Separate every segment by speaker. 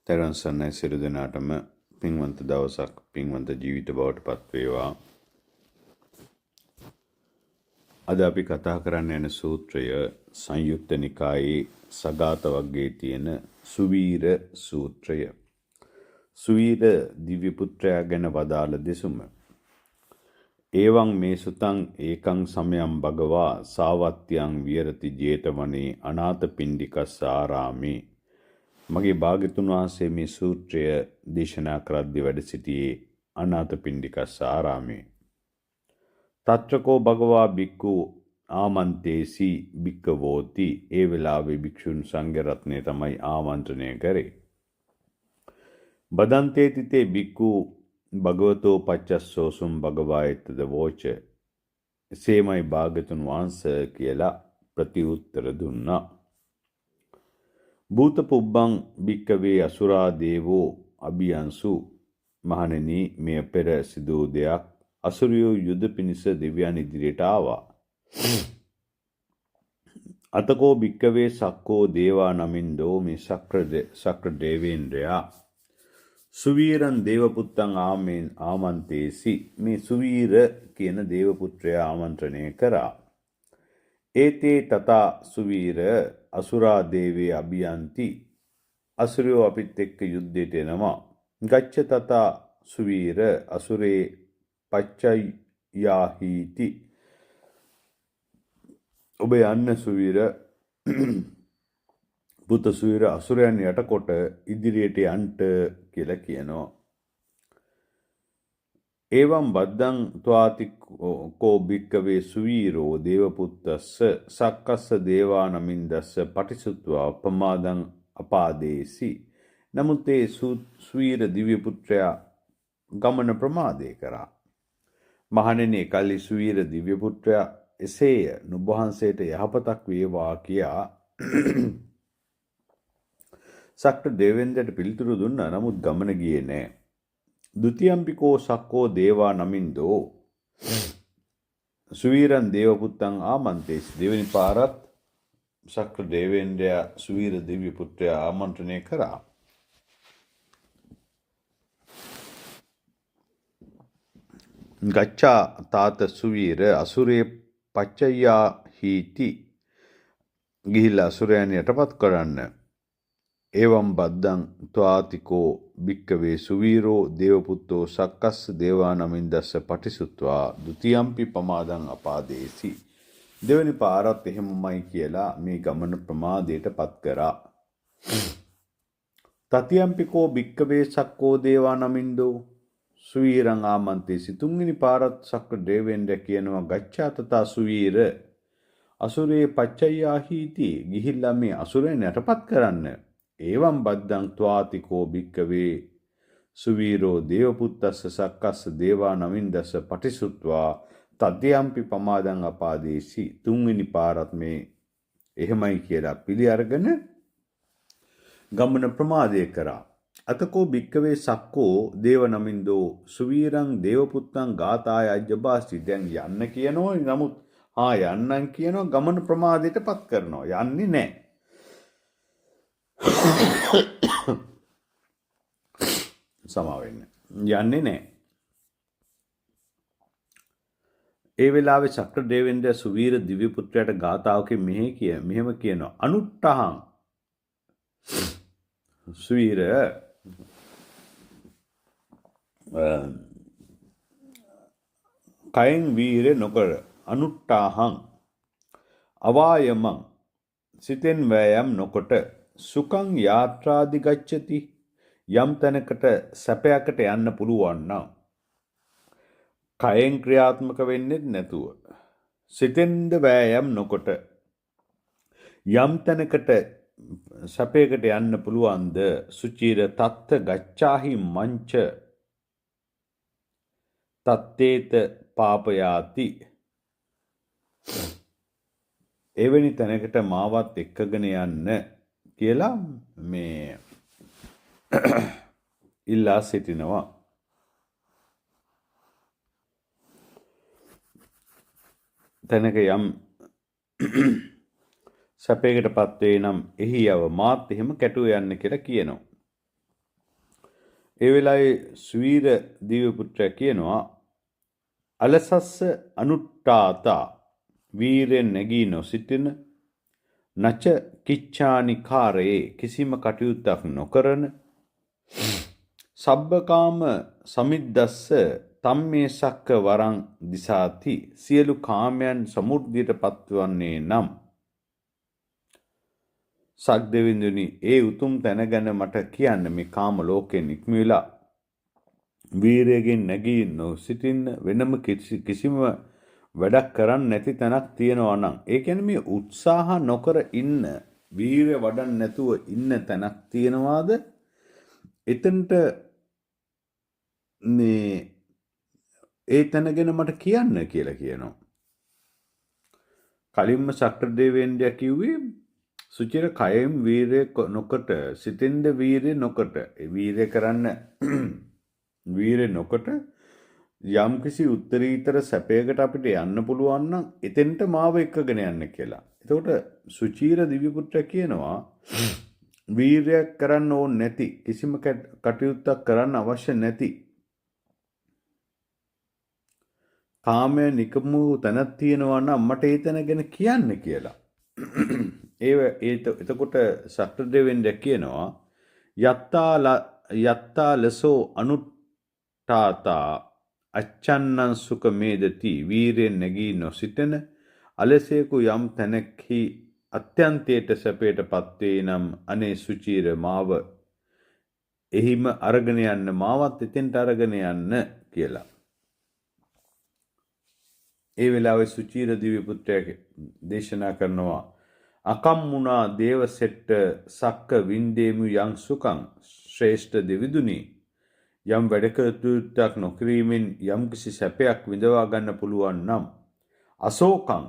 Speaker 1: තෙරුවන් සරණයි සියලු දෙනාටම පින්වන්ත දවසක් පින්වන්ත ජීවිත බවට පත් වේවා. අද අපි කතා කරන්න යන සූත්‍රය සංයුත්ත නිකායේ සගත වර්ගයේ තියෙන සුවීර සූත්‍රය. සුවීර දිව්‍ය පුත්‍රයා ගැන වදාළ දෙසුම. ඒවං මේ සුතං ඒකං සමයං භගවා සාවත්‍යං විහෙරති ජේතවනේ අනාථපිණ්ඩිකස්ස ආරාමේ. මගේ භාග්‍යතුන් වහන්සේ මේ සූත්‍රය දේශනා කරද්දී වැඩ සිටියේ අනාථපිණ්ඩිකස්ස ආරාමේ. තත්‍රකෝ භගවා බික්ඛු ආමන්තේසි බික්ඛවෝති. ඒ වෙලාවේ භික්ෂුන් සංඝ රත්නය තමයි ආමන්ත්‍රණය කරේ. බදන්තේ තිතේ බික්ඛු භගවතෝ පච්චස්සෝසුම් භගවා එත්තද වෝච. එසේමයි භාග්‍යතුන් වහන්සේ කියලා ප්‍රතිඋත්තර දුන්නා. භූත පුබ්බං භික්කවේ අසුරා දේවෝ අභියන්සු. මහණෙනි, මෙය පෙර සිදු වූ දෙයක්. අසුරයෝ යුද පිණිස දෙවියන් ඉදිරියට ආවා. අතකෝ භික්කවේ සක්කෝ දේවා නමින්දෝ. මේ සක්‍ර දේවේන්ද්‍රයා සුවීරන් දේවපුත්තං ආමන්තේසි. මේ සුවීර කියන දේවපුත්‍රයා ආමන්ත්‍රණය කරා. ඒතේ තථා සුවීර අසුරා දේවේ අභියන්ති. අසුරයෝ අපිත් එක්ක යුද්ධයට එනවා. ගච්ඡ තථා සුවීර අසුරේ පච්චයාහීති. ඔබ යන්න සුවීර. පුත සුවීර අසුරයන් යටකොට ඉදිරියට යන්ට කියලා කියනවා. ඒවම් බද්දං ත්වාති කෝ භික්කවේ සුවීරෝ දේවපුත්තස්ස සක්කස්ස දේවා නමින්දස්ස පටිසුත්වා ප්‍රමාදං අපාදේසි. නමුත් ඒ සුවීර දිව්‍යපුත්‍රයා ගමන ප්‍රමාදය කරා. මහණෙනි, කල්ලි සුවීර දිව්‍යපුත්‍රයා එසේය, නුඹවහන්සේට යහපතක් වේවා කියා සක්‍ර දේවේන්ද්‍රට පිළිතුරු දුන්නා. නමුත් ගමන ගියේ නෑ. ද්විතියම්පිකෝ සක්කෝ දේවා නමින්දෝ සුවීරන් දේවපුත්තං ආමන්තේසි. දෙවෙනි පාරත් සක්‍ර දේවේන්ද්‍රයා සුවීර දිව්‍ය පුත්‍රයා ආමන්ත්‍රණය කරා. ගච්ඡා තාත සුවීර අසුරේ පච්චයා හීති. ගිහිල්ලා අසුරයන් යටපත් කරන්න. ඒවම් බද්දං ත්වාතිකෝ භික්කවේ සුවීරෝ දේවපුත්තෝ සක්කස්ස දේවා නමින්දස්ස පටිසුත්වා ဒ ුතියම්පි පමාදං අපාදේසි. දෙවැනි පාරත් එහෙමමයි කියලා මේ ගමන ප්‍රමාදයට පත් කරා. තතියම්පිකෝ භික්කවේ සක්කෝ දේවා නමින්දෝ සුවීරං ආමන්තේසි. තුන්වෙනි පාරත් සක්‍ර දේවේන්ද්‍ර කියනවා ගච්ඡා තථා සුවීර අසුරේ පච්චයාහීති. ගිහිල්ලා මේ අසුරයන් යටපත් කරන්න. ඒවම් බද්දං ත්වාතිකෝ භික්කවේ සුවීරෝ දේවපුත්තස්ස සක්කස්ස දේවා නමින්දස්ස පටිසුත්වා තද්දයම්පි පමාදං අපාදේසි. තුන්වෙනි පාරත් මේ එහෙමයි කියලා පිළි අරගෙන ගමන ප්‍රමාදය කරා. අතකෝ භික්කවේ සක්කෝ දේව නමින්දෝ සුවීරං දේවපුත්තං ගාථාය අජ්ජබාසි. දැන් යන්න කියනවා. නමුත් යන්නම් කියනවා. ගමන ප්‍රමාදයට පත් කරනවා. යන්නේ නැහැ. සමාවෙන්න. යන්නේ නැහැ. ඒ වෙලාවේ සක්‍ර දේවේන්ද්‍ර සුවීර දිව්‍ය පුත්‍රයාට ගාථාවකින් මෙහෙම කියනවා. අනුට්ඨහං සුවීර කයෙන් වීර නොකර. අනුට්ඨහං අවායමං සිතෙන් වෑයම් නොකොට. සුඛං යාත්‍රාදි ගච්ඡති. යම් තැනකට සැපයකට යන්න පුළුවන් නම් කයෙන් ක්‍රියාත්මක වෙන්නේ නැතුව සිතෙන්ද වෑයම් නොකොට යම් තැනකට සැපයකට යන්න පුළුවන්ද සුචිර තත්ත ගච්ඡාහි මංච තත්තේත පාපයාති. එවැනි තැනකට මාවත් එක්කගෙන යන්න කියලා මේ ඉල්ලා සිටිනවා. තැනක යම් සැපයකට පත්වේ නම් එහි යව මාත් එහෙම කැටුව යන්න කියලා කියනවා. ඒ වෙලාවේ සුවීර දිව්‍ය පුත්‍රයා කියනවා අලසස්ස අනුට්ටාතා වීරෙන් නැගී නොසිටින නච කිච්ඡානිකාරයේ කිසිම කටයුත්තක් නොකරන සබ්බකාම සමිද්දස්ස තම්මේ සක්ක වරං දිසාති සියලු කාමයන් සමුර්ධියට පත්වන්නේ නම් සක්දෙවිඳුනි ඒ උතුම් තැන ගැන මට කියන්න මේ කාම ලෝකෙන් ඉක්මවිලා වීරයෙන් නැගී නොසිටින්න වෙනම කිසිම වැඩක් කරන්න නැති තැනක් තියෙනවා නම් ඒ කියන්නේ මේ උත්සාහ නොකර ඉන්න වීරය වඩන්න නැතුව ඉන්න තැනක් තියෙනවාද එතනට මේ ඒ තැන ගැන මට කියන්න කියලා කියනවා. කලින්ම ශක්‍රදේවේන්ද්‍රයා කිව්වේ සුචිර කයෙන් වීරය නොකොට සිතෙන්ද වීරය නොකොට වීරය කරන්න වීරය නොකොට යම්කිසි උත්තරීතර සැපයකට අපිට යන්න පුළුවන් නම් එතෙන්ට මාව එක්කගෙන යන්න කියලා. එතකොට සුචීර දිව්‍යපුත්‍රයා කියනවා වීරයක් කරන්න ඕන නැති කිසිම කටයුත්තක් කරන්න අවශ්‍ය නැති කාමය නිකමු තැනක් තියෙනවා නම් මට ඒ තැන ගැන කියන්න කියලා. එතකොට ශක්‍රදේවේන්ද්‍රයා කියනවා යත්තා ලසෝ අනුට්ටාතා අච්චන්නං සුඛ මේදති වීරයෙන් නැගී නොසිතෙන අලසේකු යම් තැනකහි අත්‍යන්තයට සැපයට පත්වේ නම් අනේ සුචීර මාව එහිම අරගෙන යන්න මාවත් එතෙන්ට අරගෙන යන්න කියලා. ඒ වෙලාවේ සුචීර දිව්‍ය පුත්‍රයා දේශනා කරනවා අකම්මුණා දේව සෙට්ට සක්ක වින්දේමු යං සුඛං ශ්‍රේෂ්ඨ දෙවිදුනි යම් වැඩකටයුත්තක් නොකිරීමෙන් යම්කිසි සැපයක් විඳවා ගන්න පුළුවන් නම් අශෝකං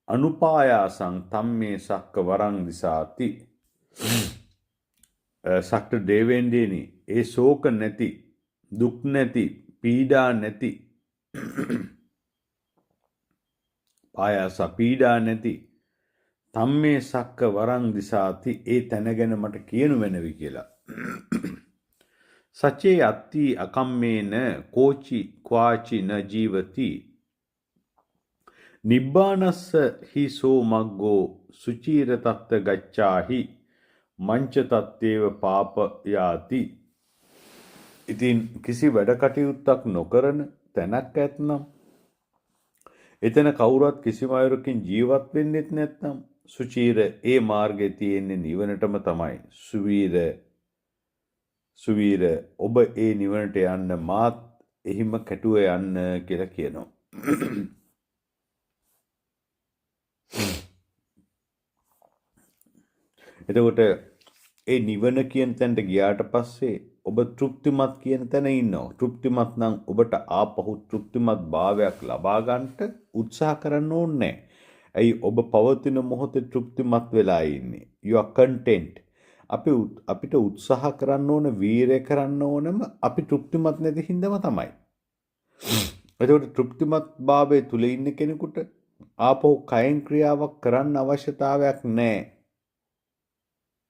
Speaker 1: අනුපායාසං තම්මේ සක්ක වරං දිසාති සක්‍ර දේවේන්ද්‍රයනි ඒ ශෝක නැති දුක් නැති පීඩා නැති පායාස පීඩා නැති තම්මේ සක්ක වරං දිසාති ඒ තැන ගැන මට කියනු වෙනවි කියලා. සචේ අත්ති අකම්මේන කෝචි ක්වාචි න ජීවති නිබ්බානස්ස හි සෝ මග්ගෝ සුචීර තත්ත ගච්ඡාහි මංච තත්තේව පාප යාති. ඉතින් කිසි වැඩ කටයුත්තක් නොකරන තැනක් ඇත්නම් එතන කවුරුත් කිසිම අයුරකින් ජීවත් වෙන්නෙත් නැත්නම් සුචීර ඒ මාර්ගයේ තියෙන්නේ නිවනටම තමයි. සුවීර ඔබ ඒ නිවනට යන්න මාත් එහිම කැටුව යන්න කියලා කියනවා. එතකොට ඒ නිවන කියන තැනට ගියාට පස්සේ ඔබ තෘප්තිමත් කියන තැන ඉන්නවා. තෘප්තිමත් නම් ඔබට ආපහු තෘප්තිමත් භාවයක් ලබා ගන්නට උත්සාහ කරන්න ඕනේ. ඇයි ඔබ පවතින මොහොතේ තෘප්තිමත් වෙලා ඉන්නේ. You are content. අපිට උත්සාහ කරන්න ඕන වීරය කරන්න ඕනම අපි තෘප්තිමත් නැති හින්දාම තමයි. එතකොට තෘප්තිමත් භාවයේ තුල ඉන්න කෙනෙකුට ආපහු කයෙන් ක්‍රියාවක් කරන්න අවශ්‍යතාවයක් නැහැ.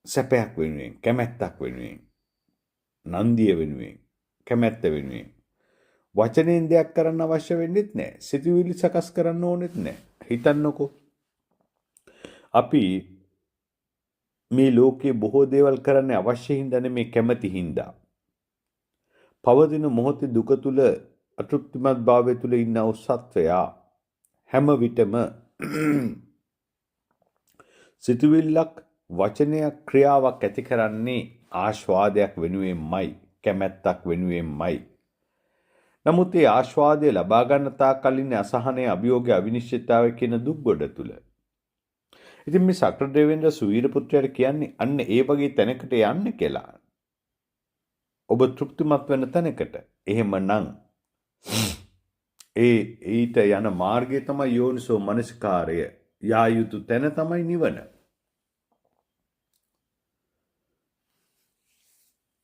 Speaker 1: සැපයක් වෙනුවෙන්, කැමැත්තක් වෙනුවෙන්, නන්දිය වෙනුවෙන්, කැමැත්ත වෙනුවෙන් වචනෙන් දෙයක් කරන්න අවශ්‍ය වෙන්නේත් නැහැ. සිතුවිලි සකස් කරන්න ඕනෙත් නැහැ. හිතන්නකෝ අපි මේ ලෝකයේ බොහෝ දේවල් කරන්න අවශ්‍ය හින්දා නෙමේ කැමැති හින්දා. පවතින මොහොතේ දුක තුල අතෘප්තිමත් භාවය තුල ඉන්න උසත්වයා හැම විටම සිතුවිල්ලක් වචනයක් ක්‍රියාවක් ඇති කරන්නේ ආස්වාදයක් වෙනුවෙන්මයි, කැමැත්තක් වෙනුවෙන්මයි. නමුත් ඒ ආස්වාදය ලබා ගන්න තාක් කලින් අසහනය, අභියෝගය, අවිනිශ්චිතතාවය කියන දුක් ගොඩ තුල. ඉතින් මේ ශක්‍රදේවේන්ද්‍ර සුවීර පුත්‍රයාට කියන්නේ අන්න ඒ වගේ තැනකට යන්න කියලා. ඔබ තෘප්තිමත් වෙන තැනකට. එහෙමනම් ඊට යන මාර්ගය තමයි යෝනිසෝ මනසිකාරය. යා යුතු තැන තමයි නිවන.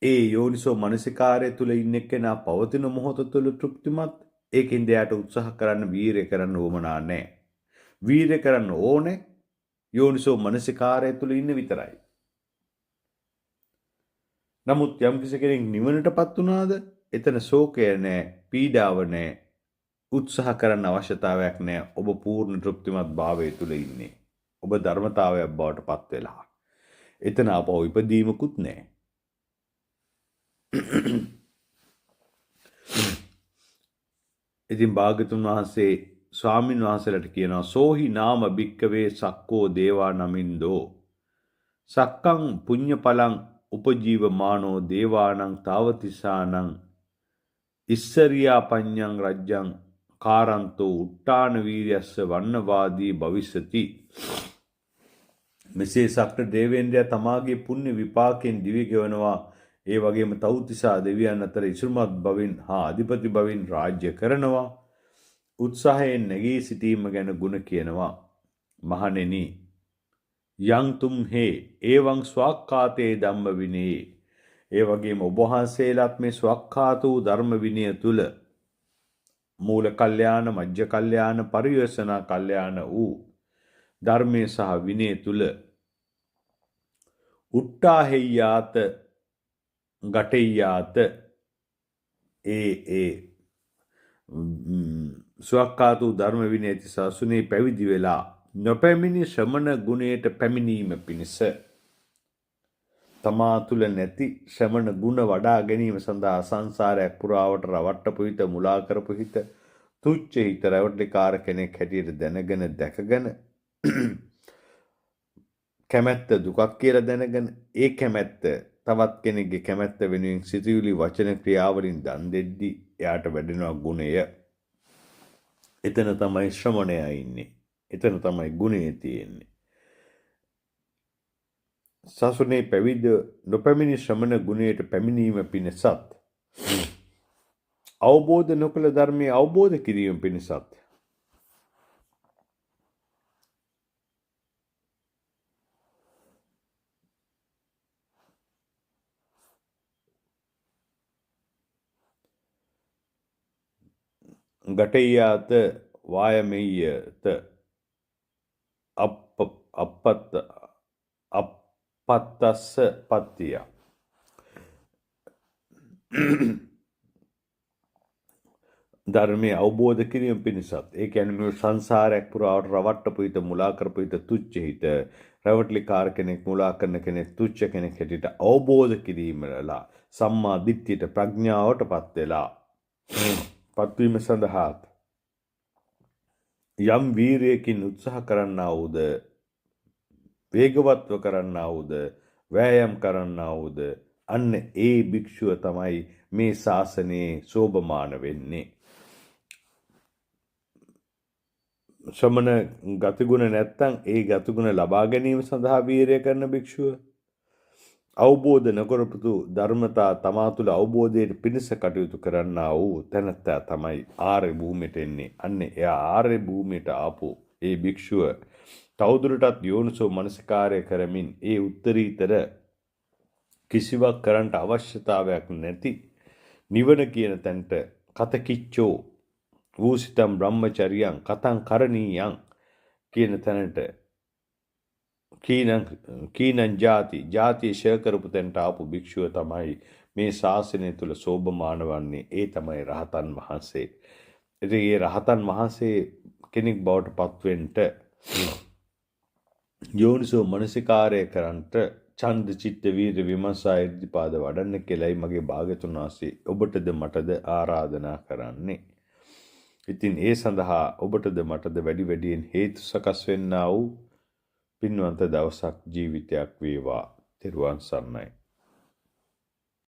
Speaker 1: ඒ යෝනිසෝ මනසිකාරය තුල ඉන්න කෙනා පවතින මොහොත තුල තෘප්තිමත්. ඒකින්ද යාට උත්සාහ කරන්න, වීරය කරන්න ඕමනා නැහැ. වීරය කරන්න ඕනේ යෝනිසෝ මනසිකාරය තුල ඉන්න විතරයි. නමුත් යම් කෙනෙක් නිවනටපත් වුණාද එතන ශෝකය නැහැ, පීඩාව නැහැ, උත්සාහ කරන්න අවශ්‍යතාවයක් නැහැ. ඔබ පූර්ණ තෘප්තිමත් භාවය තුල ඉන්නේ. ඔබ ධර්මතාවයක් බවට පත් වෙලා. එතන අපව ඉපදීමකුත් නැහැ. ඉතින් භාග්‍යතුන් වහන්සේ ස්වාමින් වහන්සේලාට කියනවා සෝහි නාම භික්කවේ සක්කෝ දේවා නමින්දෝ සක්කං පුඤ්ඤපලං උපජීවමානෝ දේවානං තාවතිසානං ඉස්සරියා පඤ්ඤං රජ්ජං කාරන්තෝ උට්ටාන වීර්යස්ස වන්නවාදී භවිස්සති. මෙසේ සක්‍ර දේවේන්ද්‍රයා තමාගේ පුණ්‍ය විපාකයෙන් දිවි ගෙවනවා. ඒ වගේම තවුතිසා දෙවියන් අතර ඉසුරුමත් බවින් හා අධිපති බවින් රාජ්‍ය කරනවා. උත්සාහයෙන් නැගී සිටීම ගැන ගුණ කියනවා. මහණෙනි යං තුම් හේ එවං ස්වාක්ඛාතේ ධම්ම විනේ. ඒ වගේම ඔබ වහන්සේලාත් මේ ස්වක්ඛාත වූ ධර්ම විනය තුල මූල කල්යාණ, මජ්ජ කල්යාණ, පරිවර්ෂණ කල්යාණ වූ ධර්මයේ සහ විනය තුල උට්ටාහෙය්‍යාත ගටෙය්‍යාත ඒ ස්වක්ඛාත වූ ධර්ම විනය තිසසුනේ පැවිදි වෙලා නොපැමිණි ශ්‍රමණ ගුණයට පැමිණීම පිණිස තමා තුළ නැති ශ්‍රමණ ගුණ වඩා ගැනීම සඳහා සංසාරයක් පුරාවට රවට්ටපු හිත, මුලා කරපු හිත, තුච්ච හිත, රැවටලිකාර කෙනෙක් හැටියට දැනගෙන දැකගෙන කැමැත්ත දුකක් කියලා දැනගෙන ඒ කැමැත්ත තවත් කෙනෙක්ගේ කැමැත්ත වෙනුවෙන් සිතුවිලි වචන ක්‍රියාවලින් දන් දෙද්දී එයාට වැඩෙනවා ගුණය. එතන තමයි ශ්‍රමණයා ඉන්නේ. එතන තමයි ගුණය තියෙන්නේ. සසුනේ පැවිද්ද නොපැමිණි ශ්‍රමණ ගුණයට පැමිණීම පිණිසත් අවබෝධ නොකළ ධර්මයේ අවබෝධ කිරීම පිණිසත් ගටෙය්‍යාත වායමෙය්‍යත අපත්තස්ස පත්තිය. ධර්මයේ අවබෝධ කිරීම පිණිසත් ඒ කියන්නේ මේ සංසාරයක් පුරාවට රවට්ටපු හිත, මුලා කරපු හිත, තුච්ච හිත, රැවටලිකාර කෙනෙක්, මුලා කරන කෙනෙක්, තුච්ච කෙනෙක් හැටියට අවබෝධ කිරීමලා සම්මා දිට්ඨියට, ප්‍රඥාවටපත් වෙලා පත්වීම සඳහා යම් වීරයකින් උත්සාහ කරන්නා වූද, වේගවත්ව කරන්නා වූද, වෑයම් කරන්නා වූද අන්න ඒ භික්ෂුව තමයි මේ ශාසනයේ සෝභමාන වෙන්නේ. ශ්‍රමණ ගතිගුණ නැත්තම් ඒ ගතිගුණ ලබා ගැනීම සඳහා වීරය කරන භික්ෂුව, අවබෝධ නොකරපු ධර්මතා තමා තුළ අවබෝධයට පිණිස කටයුතු කරන්නා වූ තැනැත්තා තමයි ආර්ය භූමියට එන්නේ. අන්න එයා ආර්ය භූමියට ආපු ඒ භික්ෂුව තවදුරටත් යෝනිසෝ මනසිකාරය කරමින් ඒ උත්තරීතර කිසිවක් කරන්නට අවශ්‍යතාවයක් නැති නිවන කියන තැනට කතකිච්චෝ වූසිතම් බ්‍රහ්මචරියං කතං කරණීයං කියන තැනට කීනං ජාතිය ෂය කරපු තැනට ආපු භික්ෂුව තමයි මේ ශාසනය තුල සෝභමාන වන්නේ. ඒ තමයි රහතන් වහන්සේ. ඉතින් මේ රහතන් වහන්සේ කෙනෙක් බවට පත්වෙන්න යෝනිසෝ මනසිකාරය කරන්ට ඡන්ද චිත්ත වීර විමර්ශා ඉර්ධිපාද වඩන්න කියලායි මගේ භාග්‍යතුන් වහන්සේ ඔබටද මටද ආරාධනා කරන්නේ. ඉතින් ඒ සඳහා ඔබටද මටද වැඩි වැඩියෙන් හේතු සකස් වෙන්නා වූ පින්වන්ත දවසක් ජීවිතයක් වේවා. තෙරුවන් සරණයි.